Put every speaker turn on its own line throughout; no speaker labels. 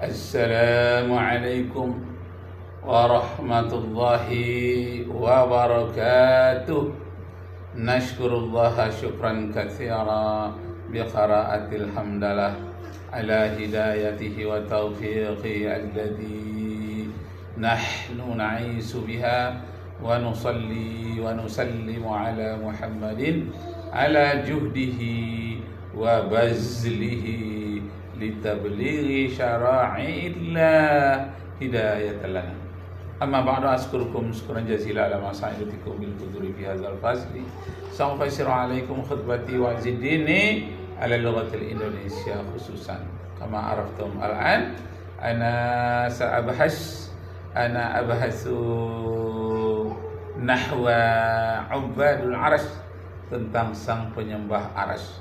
Assalamualaikum warahmatullahi wabarakatuh. Nashkurullaha syukran katsira biqiraatil hamdalah ala hidayatihi wa taufiqihi alladhi nahnu na'isu biha wa nusalli wa nusallimu ala Muhammadin ala juhdihi wa bazlihi litablighi syara'illah hidayatan lana. Amma ba'du, askurukum syukran jazila ala masa'idatikum bil huduri fi hadzal fasli. Sawfa yasiru alaikum khutbati wa ziddini ala lughatil Indonesia khususan. Kama araftum al'an ana abhasu nahwa ubadul arash, tentang sang penyembah arash.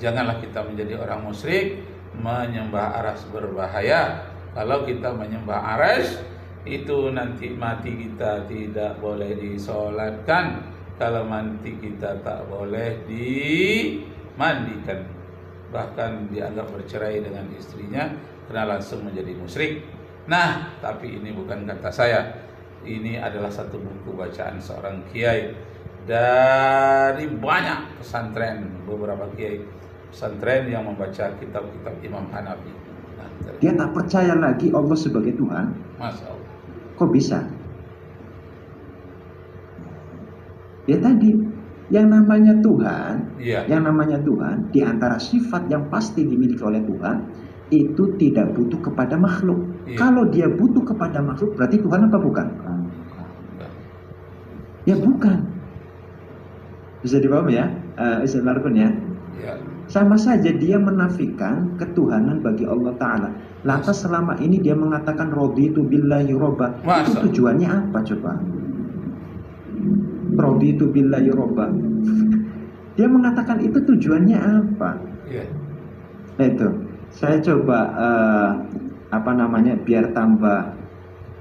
Janganlah kita menjadi orang musyrik. Menyembah arash berbahaya. Kalau kita menyembah arash, itu nanti mati kita tidak boleh disolatkan. Kalau mati kita tak boleh dimandikan, bahkan dianggap bercerai dengan istrinya karena langsung menjadi musyrik. Nah, tapi ini bukan kata saya. Ini adalah satu buku bacaan seorang kiai dari banyak pesantren, beberapa kiai pesantren yang membaca kitab-kitab Imam Hanafi. Nah,
dia tak percaya lagi Allah sebagai Tuhan.
Masya Allah.
Kok bisa? Ya tadi, yang namanya Tuhan, yang namanya Tuhan, di antara sifat yang pasti dimiliki oleh Tuhan, itu tidak butuh kepada makhluk. Kalau dia butuh kepada makhluk, berarti Tuhan apa bukan? Ya bukan. Bisa dipahami ya? Bisa dilakukan ya? Sama saja dia menafikan ketuhanan bagi Allah Ta'ala. Lantas selama ini dia mengatakan raditu billahi robba. Itu tujuannya apa coba? Raditu billahi robba. Dia mengatakan itu tujuannya apa? Nah itu, saya coba biar tambah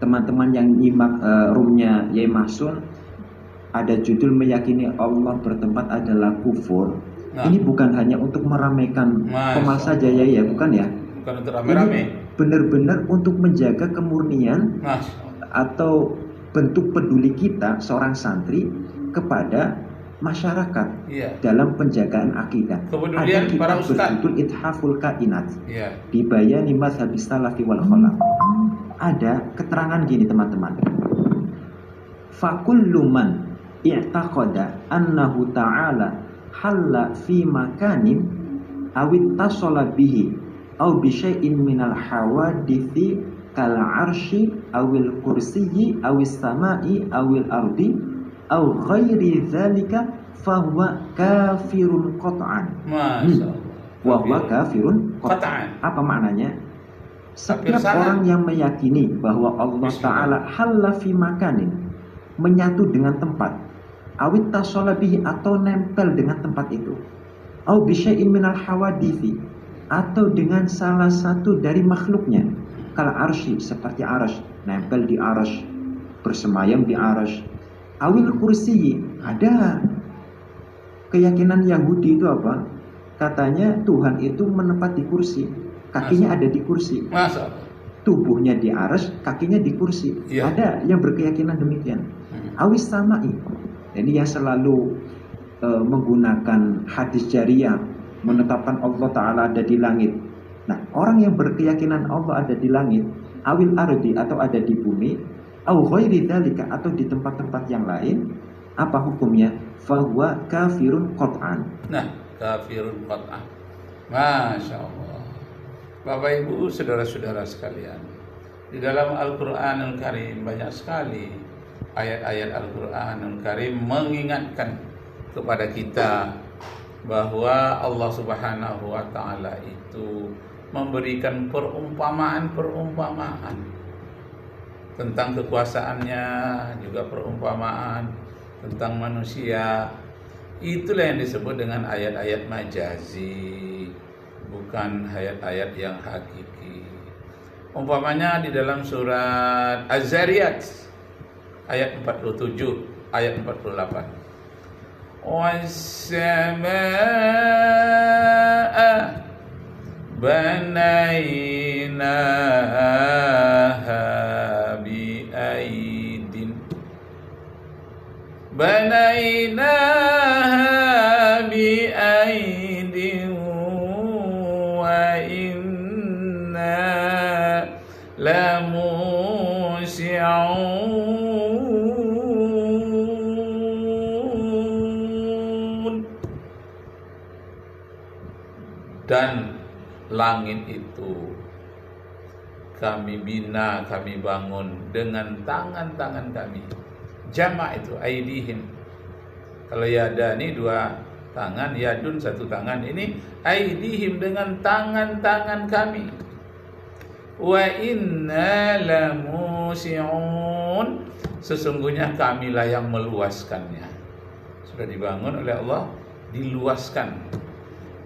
teman-teman yang nyimak roomnya Yai Mahsun, ada judul meyakini Allah bertempat adalah kufur. Ini bukan hanya untuk meramaikan pemal saja ya, bukan ya?
Bukan untuk rame-rame.
Benar-benar untuk menjaga kemurnian atau bentuk peduli kita seorang santri kepada masyarakat dalam penjagaan akidah.
Kepedulian para ustaz.
Berjudul Ithaful Kainat. Di bayani mazhabis salafi wal khalaf. Ada keterangan gini teman-teman. Fakullu man i'taqada annahu ta'ala halla fi makanin awit tasala bihi aw bi syai'in minal hawadithi kal arsy awil kursiyyi awis samai awil ardi aw ghairi dzalika fahuwa kafirun qat'an. Wa huwa kafirun qat'an. Apa maknanya? Setiap orang yang meyakini bahwa Allah Ta'ala halla fi makanin, menyatu dengan tempat, awit tasala bihi, atau nempel dengan tempat itu, au bisyai'in minal hawadithi, atau dengan salah satu dari makhluknya, kal arsy, seperti arash, nempel di arash, bersemayam di arash, awil kursiyyi. Ada keyakinan Yahudi itu apa? Katanya Tuhan itu menempati kursi, kakinya ada di kursi. Tubuhnya di arash, kakinya di kursi. Ada yang berkeyakinan demikian. Awis samai. Ini yang selalu menggunakan hadis jariyah, menetapkan Allah Ta'ala ada di langit. Nah, orang yang berkeyakinan Allah ada di langit, awil ardi, atau ada di bumi, au ghairi dzalika, atau di tempat-tempat yang lain, apa hukumnya? Fahuwa kafirun qat'an.
Nah, kafirun qat'an. Masya Allah. Bapak Ibu, saudara-saudara sekalian, di dalam Al-Quranul Karim banyak sekali ayat-ayat Al-Quranul Karim mengingatkan kepada kita bahwa Allah Subhanahu wa Ta'ala itu memberikan perumpamaan-perumpamaan tentang kekuasaannya, juga perumpamaan tentang manusia. Itulah yang disebut dengan ayat-ayat majazi, bukan ayat-ayat yang hakiki. Umpamanya di dalam surat Az-Zariyat ayat 47, ayat 48. Was-samaa'a banainaha lamusi'un. Dan langit itu kami bina, kami bangun dengan tangan-tangan kami. Jamak itu aidihim. Kalau yadani dua tangan, yadun satu tangan. Ini aidihim dengan tangan-tangan kami. Wa inna lamusi'un. Sesungguhnya kamilah yang meluaskannya. Sudah dibangun oleh Allah, diluaskan.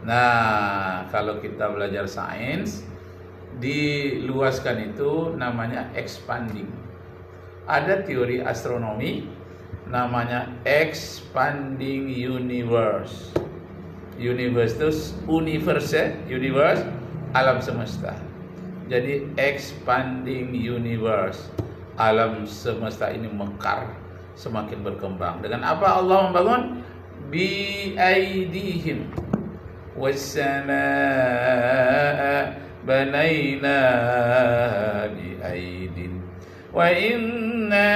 Nah, kalau kita belajar sains, diluaskan itu namanya expanding. Ada teori astronomi namanya expanding universe. Universe itu universe alam semesta. Jadi expanding universe, alam semesta ini mekar, semakin berkembang. Dengan apa Allah membangun? Bi aidihim was-samaa'a banainaha bi aidin wa inna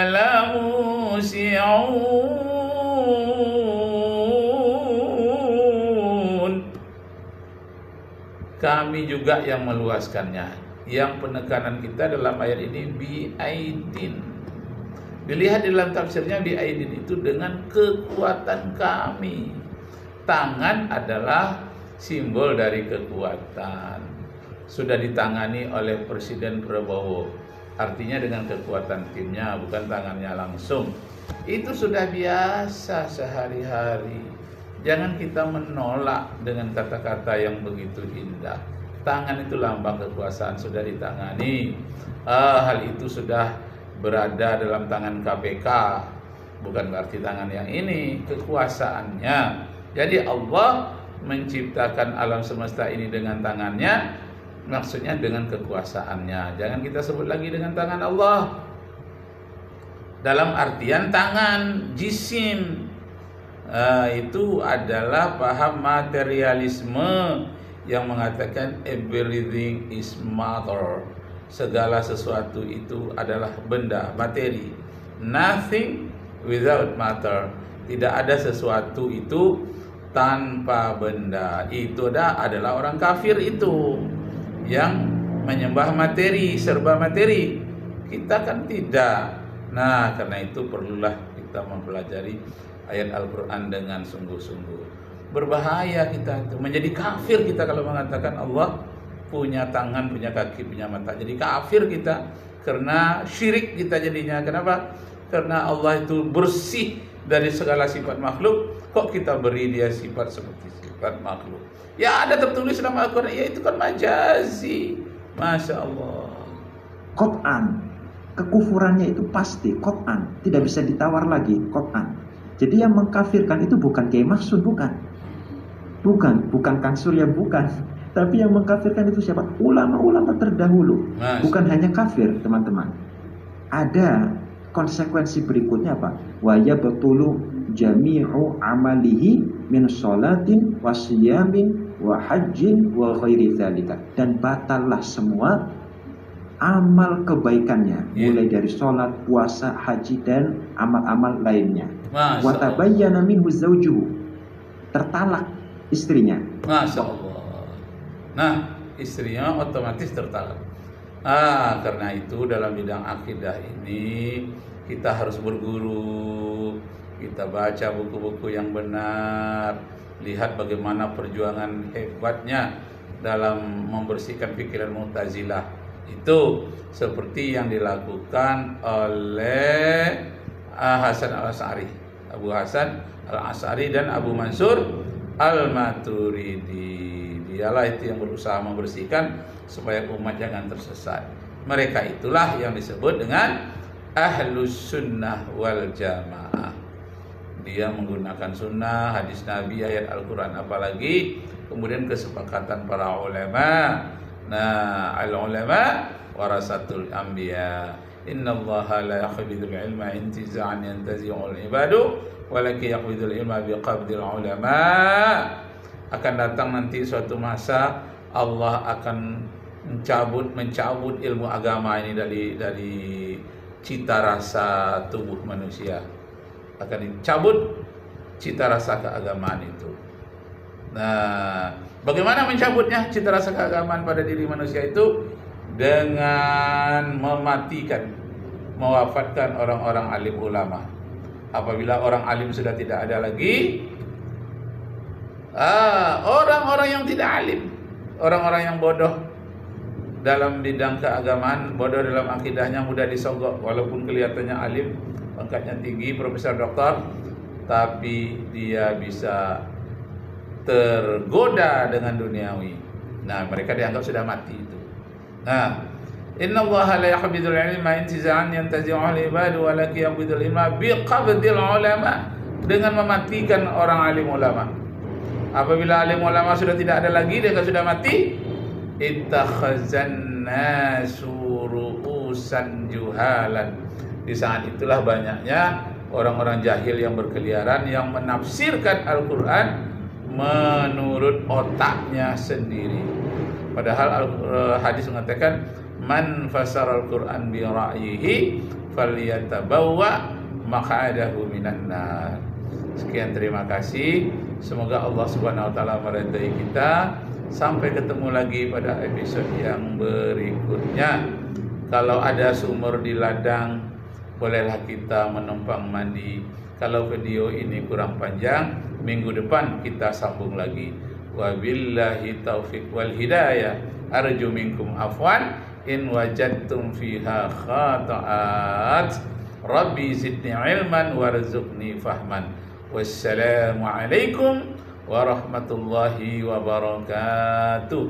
lamusi'un. Kami juga yang meluaskannya. Yang penekanan kita dalam ayat ini bi aidin. Dilihat di dalam tafsirnya, bi aidin itu dengan kekuatan kami. Tangan adalah simbol dari kekuatan. Sudah ditangani oleh Presiden Prabowo. Artinya dengan kekuatan timnya, bukan tangannya langsung. Itu sudah biasa sehari-hari. Jangan kita menolak dengan kata-kata yang begitu indah. Tangan itu lambang kekuasaan, sudah ditangani. Hal itu sudah berada dalam tangan KPK. Bukan berarti tangan yang ini, kekuasaannya. Jadi Allah menciptakan alam semesta ini dengan tangannya, maksudnya dengan kekuasaannya. Jangan kita sebut lagi dengan tangan Allah dalam artian tangan, jisim. Itu adalah paham materialisme yang mengatakan everything is matter. Segala sesuatu itu adalah benda, materi. Nothing without matter. Tidak ada sesuatu itu tanpa benda. Itu adalah orang kafir itu yang menyembah materi, serba materi. Kita kan tidak. Nah, karena itu perlulah kita mempelajari ayat Al-Quran dengan sungguh-sungguh. Berbahaya kita itu, menjadi kafir kita kalau mengatakan Allah punya tangan, punya kaki, punya mata. Jadi kafir kita karena syirik kita jadinya. Kenapa? Karena Allah itu bersih dari segala sifat makhluk. Kok kita beri dia sifat seperti sifat makhluk? Ya ada tertulis dalam Al-Quran, ya itu kan majazi. Masya Allah.
Qat'an, kekufurannya itu pasti, qat'an, tidak bisa ditawar lagi, qat'an. Jadi yang mengkafirkan itu bukan Kiai Mahsud, bukan Kang Surya, bukan. Tapi yang mengkafirkan itu siapa? Ulama-ulama terdahulu. Bukan hanya kafir, teman-teman. Ada konsekuensi berikutnya apa? Wa yabtulu jami'u amalihi min sholatin wa siyamin wa hajjin wa ghairi dzalika. Dan batallah semua amal kebaikannya, mulai dari sholat, puasa, haji dan amal-amal lainnya. Wa tabayyana minhu zawjuhu, tertalak istrinya.
Masya Allah. Nah, istrinya otomatis tertalak. Karena itu dalam bidang akidah ini kita harus berguru, kita baca buku-buku yang benar, lihat bagaimana perjuangan hebatnya dalam membersihkan pikiran Mu'tazilah. Itu seperti yang dilakukan oleh Hasan Al-Asy'ari, Abu Hasan Al-Asy'ari dan Abu Mansur Al-Maturidi. Dialah itu yang berusaha membersihkan supaya umat jangan tersesat. Mereka itulah yang disebut dengan Ahlus Sunnah wal Jamaah. Dia menggunakan sunnah, hadis Nabi, ayat Al-Quran, apalagi kemudian kesepakatan para ulama. Nah, al-ulama warasatul anbiya. Innallaha la yaqbidul ilma intiza'an yantazi'ul ibadu walakin yaqbidul ilma biqabdil ulama. Akan datang nanti suatu masa Allah akan mencabut ilmu agama ini dari cita rasa tubuh manusia. Akan dicabut cita rasa keagamaan itu. Nah, bagaimana mencabutnya cita rasa keagamaan pada diri manusia itu? Dengan mematikan, mewafatkan orang-orang alim ulama. Apabila orang alim sudah tidak ada lagi, orang-orang yang tidak alim, orang-orang yang bodoh dalam bidang keagamaan, bodoh dalam akidahnya, mudah disogok walaupun kelihatannya alim, pangkatnya tinggi, profesor, doktor, tapi dia bisa tergoda dengan duniawi. Nah, mereka dianggap sudah mati itu. Nah, innallaha la yaqbidul ilma intiza'an yantazi'uhu al-ibadu walakin yaqbidul ilma biqabdil ulama, dengan mematikan orang alim ulama. Apabila alim ulama sudah tidak ada lagi, dia sudah mati, ittakhazan nasu ru'usan juhalan. Di saat itulah banyaknya orang-orang jahil yang berkeliaran, yang menafsirkan Al-Quran menurut otaknya sendiri. Padahal hadis mengatakan man fasara al-Quran bi ra'yihi falyatabawwa maq'adahu minan nar. Sekian, terima kasih. Semoga Allah Subhanahu wa taala meridai kita. Sampai ketemu lagi pada episode yang berikutnya. Kalau ada sumur di ladang, bolehlah kita menumpang mandi. Kalau video ini kurang panjang, minggu depan kita sambung lagi. Wabillahi taufiq wal hidayah. Arju minkum afwan in wajadtum fiha khata'at. Rabbi zidni ilman warzuqni fahman. Wassalamualaikum warahmatullahi wabarakatuh.